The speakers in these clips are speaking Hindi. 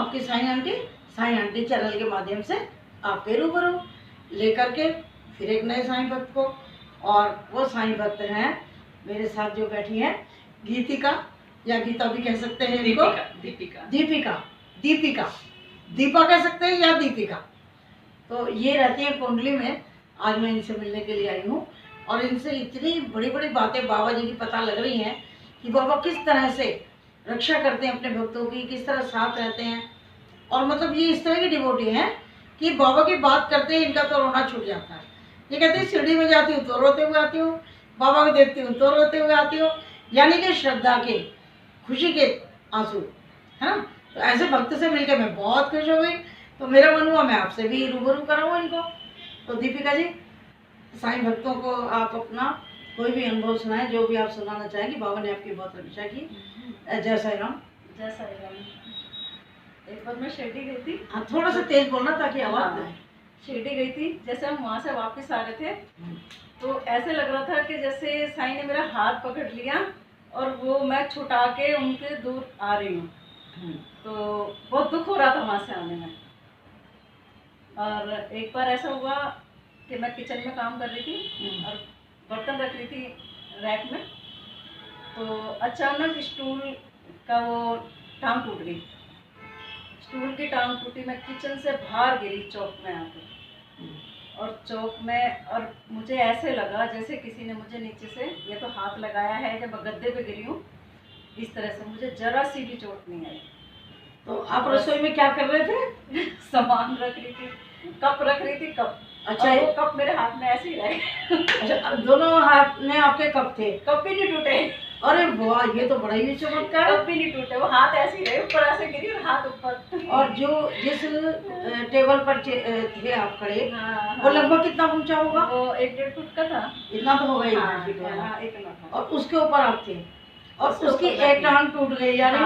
आपकी साईं आंटी चैनल के माध्यम से आपके रूबरू लेकर के फिर एक नए साईं भक्त को। और वो साईं भक्त हैं मेरे साथ जो बैठी हैं, गीतिका या गीता भी कह सकते हैं इनको, दीपिका दीपा कह सकते हैं या दीपिका। तो ये रहती है कुंडली में। आज मैं इनसे मिलने के लिए आई हूँ और इनसे इतनी बड़ी बड़ी बातें बाबा जी की पता लग रही हैं कि बाबा किस तरह से रक्षा करते हैं अपने भक्तों की, किस तरह साथ रहते हैं। और मतलब ये इस तरह की डिवोटी हैं कि बाबा की बात करते ही इनका तो रोना छूट जाता है। ये कहते हैं शिरडी में जाती हूँ तो रोते हुए आती हूँ, बाबा को देखती हूँ तो रोते हुए आती हूँ, यानी कि श्रद्धा के, खुशी के आंसू, है ना। तो ऐसे भक्त से मिलकर मैं बहुत खुश हो गई। तो मेरा मन हुआ मैं आपसे भी रूबरू कराऊँ इनको। तो दीपिका जी, साईं भक्तों को आप अपना कोई भी अनुभव सुनाएं, जो भी आप सुनाना चाहेंगे। बाबा ने आपकी बहुत रक्षा की। जय साईं राम। जय साईं राम। एक बार मैं शिरडी गई थी। हाँ, थोड़ा सा तेज बोलना ताकि आवाज़ आए। शिरडी गई थी, जैसे हम वहाँ से वापस आ रहे थे तो ऐसे लग रहा था कि जैसे साईं ने मेरा हाथ पकड़ लिया और वो मैं छुटा के उनके दूर आ रही हूँ। तो बहुत दुख हो रहा था वहाँ से आने में। और एक बार ऐसा हुआ कि मैं किचन में काम कर रही थी और बर्तन रख रही थी रैक में, तो अचानक स्टूल का वो टांग टूट गई। स्टूल की टांग टूटी, मैं किचन से बाहर गिरी चौक में आके। और चौक में, और मुझे ऐसे लगा जैसे किसी ने मुझे नीचे से ये तो हाथ लगाया है जब गद्दे पे गिरी हूँ। इस तरह से मुझे जरा सी भी चोट नहीं आई। तो आप रसोई में क्या कर रहे थे? सामान रख रही थी, कप रख रही थी, कप। अच्छा, वो कप मेरे हाथ में ऐसे ही रहे। अच्छा, दोनों हाथ में आपके कप थे? कप भी नहीं टूटे। अरे वाह, ये तो बड़ा ही चमत्कार। कप भी नहीं टूटे, वो हाथ ऐसे ही रहे, ऊपर ऐसे गिरी और हाथ ऊपर। और जो जिस टेबल पर थे आप खड़े, वो लगभग कितना ऊंचा होगा? वो 1-1.5 फुट का था। इतना तो होगा ही। इतना था। और उसके ऊपर आप थे और उसकी एक टांग टूट गई यानी।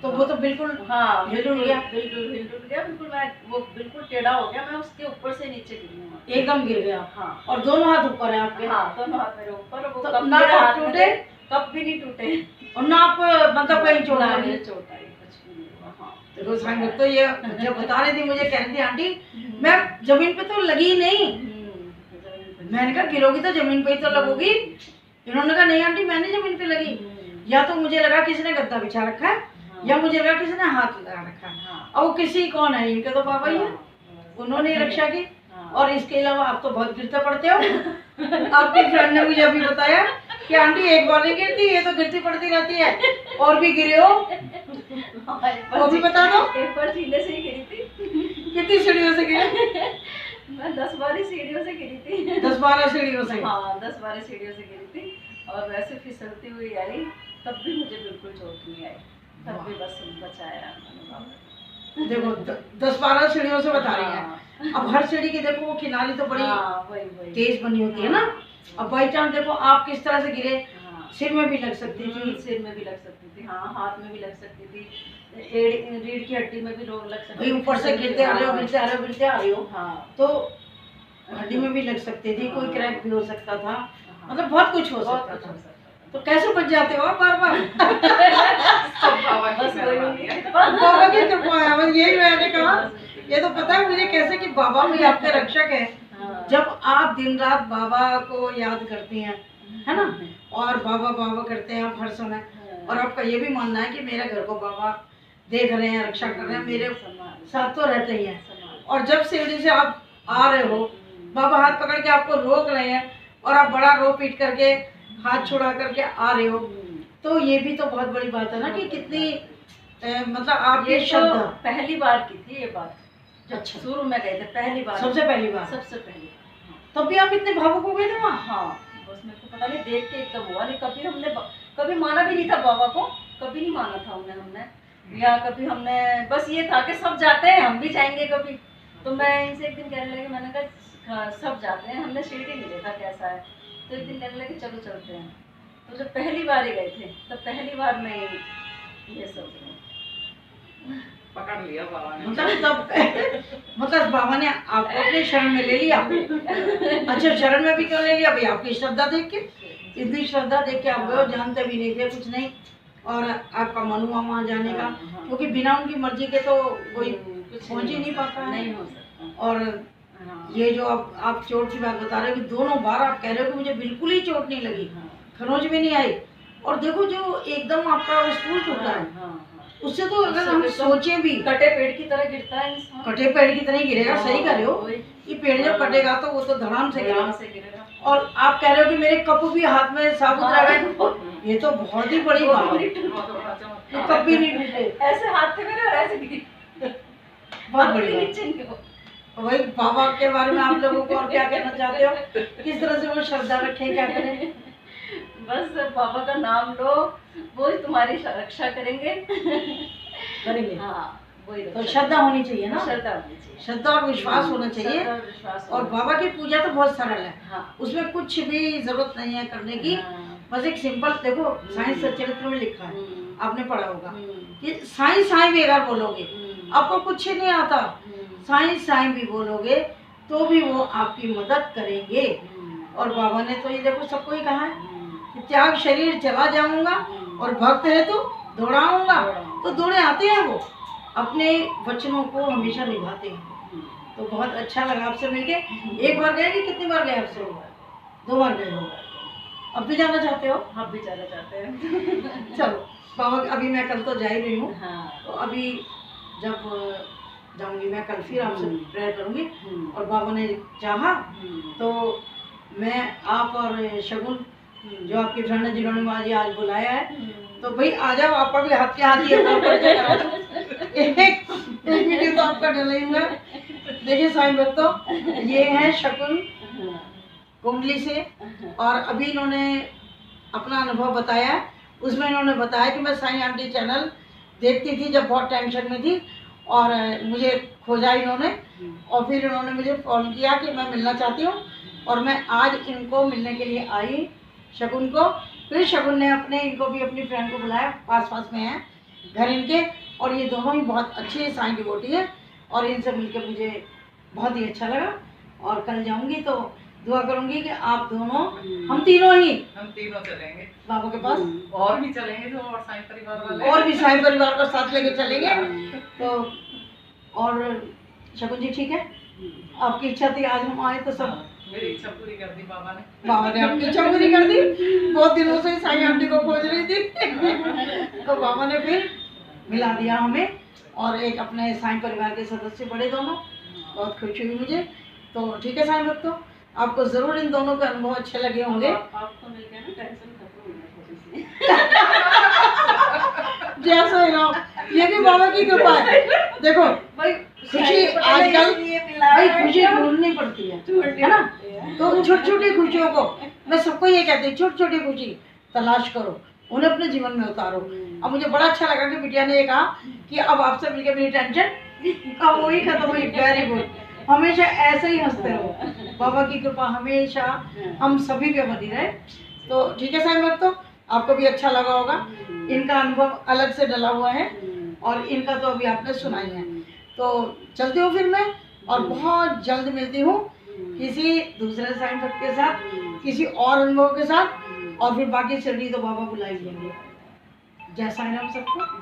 तो वो तो बिल्कुल हिल गया। बिल्कुल मैं वो बिल्कुल टेढ़ा हो गया, मैं उसके ऊपर से नीचे गिरी हूँ, एकदम गिर गया। हाँ। और दोनों हाथ ऊपर है आपके? हाँ, दोनों हाथ मेरे ऊपर। वो तो ना हाथ टूटे, कप भी नहीं टूटे और ना आप मतलब कहीं चोट आई? चोट आई कुछ भी नहीं हुआ। हाँ, देखो साईं भक्त तो ये जब बता रही थी मुझे, कह रही थी आंटी मैं जमीन पे तो लगी नहीं। मैंने कहा गिरोगी तो जमीन पे ही तो लगोगी। इन्होंने कहा नहीं आंटी मैंने जमीन पे लगी, या तो मुझे लगा किसी ने गद्दा बिछा रखा है, या मुझे लगा किसी ने हाथ लगा रखा है। और वो किसी कौन है, इनके तो बाबा ही है, उन्होंने रक्षा की। और इसके अलावा आप तो बहुत गिरते पड़ते हो। आपकी फ्रेंड ने मुझे अभी बताया कि आंटी एक बार नहीं गिरती, ये तो गिरती पड़ती रहती है। और भी गिरे हो? वो भी बता दो। एक बार सीढ़ी से ही गिरी थी। कितनी सीढ़ियों से गिरी? मैं 10-12 सीढ़ियों से गिरी थी। 10-12 सीढ़ियों से? हाँ, 10-12 सीढ़ियों से गिरी थी। और वैसे फिसलती हुई आई, तब भी मुझे बिल्कुल चोट नहीं आई। तब भी बस बचाया मैंने। देखो 10-12 सीढ़ियों से बता रही है। अब हर सीढ़ी की देखो वो किनारी तो बड़ी तेज बनी होती है ना। अब बाई चांस देखो आप किस तरह से गिरे, सिर में भी लग सकती थी। सिर में भी लग सकती थी, हाँ, हाथ में भी लग सकती थी, रीढ़ की हड्डी में भी लग सकती थी। ऊपर से गिरते आ रहे हो, गिरते आ रहे हो, गिरते आ रही हो, हाँ, तो हड्डी में भी लग सकती थी, कोई क्रैक भी हो सकता था, मतलब बहुत कुछ हो सकता था। तो कैसे बच जाते हो बार बार? बाबा की कृपा है, बस यही मैंने कहा। ये तो पता है मुझे कैसे कि बाबा भी आपके रक्षक है। जब आप दिन रात बाबा को याद करती हैं, है ना, और बाबा बाबा करते हैं आप हर समय, और आपका ये भी मानना है कि मेरे घर को बाबा देख रहे हैं, रक्षा कर रहे हैं, मेरे साथ तो रहते ही हैं। और जब सीढ़ी से आप आ रहे हो, बाबा हाथ पकड़ के आपको रोक रहे हैं और आप बड़ा रो पीट करके हाथ छुड़ा करके आ रहे हो, तो ये भी तो बहुत बड़ी बात है ना कि कितनी मतलब आप ये श्रद्धा। पहली बार की थी ये बात। अच्छा, शुरू में गए थे पहली बार, सबसे पहली बार? सबसे पहली। तब भी आप इतने भावुक हो गए थे वहाँ? हाँ, बस मेरे को पता नहीं, देख के एकदम हुआ। नहीं, कभी हमने कभी माना भी नहीं था बाबा को, कभी नहीं माना था हमने या कभी हमने, बस ये था कि सब जाते हैं हम भी जाएंगे कभी। तो मैं इनसे एक दिन कहने लगी, मैंने कहा सब जाते हैं, हमने सीढ़ी नहीं देखा कैसा है। तो एक दिन कहने लगे चलो चलते हैं। तो जब पहली बार ही गए थे, तब पहली बार में ये सब पकड़ लिया बाबा ने। मतलब बाबा ने आपको अपने शरण में ले लिया। अच्छा, शरण में भी क्यों ले लिया भाई? आपकी श्रद्धा देख के, इतनी श्रद्धा देख के आप गए, जानते भी नहीं थे कुछ नहीं, और आपका मन हुआ वहाँ जाने का क्योंकि बिना उनकी मर्जी के तो कोई कुछ पहुंच ही नहीं पाता है। नहीं हो सकता। और हाँ, ये जो आप चोट की बात बता रहे हो कि दोनों बार आप कह रहे हो कि मुझे बिल्कुल ही चोट नहीं लगी, हाँ, खरोंच भी नहीं आई, और देखो जो एकदम आपका स्टूल टूटा है, हाँ, उससे तो अगर उससे हम तो सोचे भी कटे पेड़ की तरह गिरता है इंसान। कटे पेड़ की तरह ही गिरेगा। सही कह रहे हो वही, कि पेड़ जब कटेगा तो वो तो धड़ाम से गिरेगा। आराम से गिरेगा। और आप कह रहे हो कि मेरे कप भी हाथ में साबुत रह गए, ये तो बहुत ही बड़ी बात है। ये कप भी नहीं टूटे, ऐसे हाथ थे मेरे और ऐसे गिरी। बहुत बड़ी बात। नीचे नहीं हो। वही बाबा के बारे में आप लोगों को और क्या कहना चाहते हो, किस तरह से वो श्रद्धा रखें, क्या करें? बस बाबा का नाम लो, वो ही तुम्हारी रक्षा करेंगे। करेंगे। हाँ, वही तो रक्षा श्रद्धा होनी चाहिए ना, श्रद्धा होनी चाहिए, श्रद्धा और विश्वास होना चाहिए। श्रद्धा और विश्वास और होना बाबा की पूजा तो बहुत सरल है, हाँ, उसमें कुछ भी जरूरत नहीं है करने की। हाँ, बस एक सिंपल, देखो साइंस चरित्र में लिखा है, हम्म, आपने पढ़ा होगा हम्म, कि साईं साईं भी अगर बोलोगे, हम्म, आपको कुछ नहीं आता, साईं साईं भी बोलोगे तो भी वो आपकी मदद करेंगे। और बाबा ने तो ये देखो सबको ही कहा है कि त्याग शरीर चला जाऊंगा और भक्त है तो दौड़ाऊंगा। तो दौड़े आते हैं, वो अपने वचनों को हमेशा निभाते हैं। तो बहुत अच्छा लगा आपसे मिलके। एक बार गए कि कितनी बार गए आपसे? 2 बार गए हो। अब भी जाना चाहते हो? हम भी जाना चाहते हैं। चलो बाबा, अभी मैं कल तो जा ही रही हूँ, हाँ, तो अभी जब जाऊंगी मैं कल फिर आपसे प्रेयर करूंगी। और बाबा ने चाहा तो मैं, आप और शगुन जो आपकी फ्रेंड है जिन्होंने मुझे आज बुलाया है, तो भाई आ जाओ, आपका भी हाथ के हाथ ही है, परिचय करा दो। एक वीडियो तो आपका डलेगा। देखिए साईं भक्तों, ये है शगुन कुंडली से, और अभी इन्होंने अपना अनुभव बताया है। उसमें इन्होंने बताया कि मैं साईं आंटी चैनल देखती थी जब बहुत टेंशन में थी, और मुझे खोजा इन्होंने, और फिर इन्होंने मुझे फ़ोन किया कि मैं मिलना चाहती हूँ, और मैं आज इनको मिलने के लिए आई, शगुन को। फिर शगुन ने इनको भी अपनी फ्रेंड को बुलाया, पास में है घर इनके, और ये दोनों ही बहुत अच्छे साईं डिवोटी है, और इनसे मिलकर मुझे बहुत ही अच्छा लगा। और कल जाऊंगी तो दुआ करूंगी कि आप दोनों, हम तीनों चलेंगे बाबा के पास, और भी चलेंगे जो और साईं परिवार वाले, और भी साईं परिवार को साथ लेके चलेंगे। तो और शगुन जी ठीक है, आपकी इच्छा थी आज हम आए, तो सब मेरी इच्छा पूरी कर दी बाबा ने। बाबा ने आपकी इच्छा पूरी कर दी। बहुत दिनों से साईं आंटी को खोज रही थी, तो बाबा ने फिर मिला दिया हमें, और एक अपने साईं परिवार के सदस्य बड़े दोनों, बहुत खुशी हुई मुझे। तो ठीक है साईं भक्तों, आपको जरूर इन दोनों के अनुभव अच्छे लगे होंगे। आपको मिल गया ना, टेंशन खत्म हो गया थोड़ी सी। जय साईं राम, ये भी बाबा की कृपा है। देखो भाई खुशी आजकल, भाई खुशी ढूंढनी पड़ती है ना, तो छोटी छोटी खुशियों को, मैं सबको ये कहती हूँ, छोटी छोटी खुशी तलाश करो, उन्हें अपने जीवन में उतारो। अब मुझे बड़ा अच्छा लगा कि बिटिया ने ये कहा कि अब आपसे मिलकर मेरी टेंशन अब वही खत्म हुई। वेरी गुड, हमेशा ऐसे ही हंसते रहो, बाबा की कृपा हमेशा हम सभी पे बनी रहे। तो ठीक है साईं भक्तों, आपको भी अच्छा लगा होगा। इनका अनुभव अलग से डला हुआ है, और इनका तो अभी आपने सुना ही है। तो चलती हूँ फिर मैं, और बहुत जल्द मिलती हूँ किसी दूसरे साईं भक्त के साथ, किसी और अनुभव के साथ, और फिर बाकी शिरडी तो बाबा बुला ही लेंगे। जय साईं राम सबको।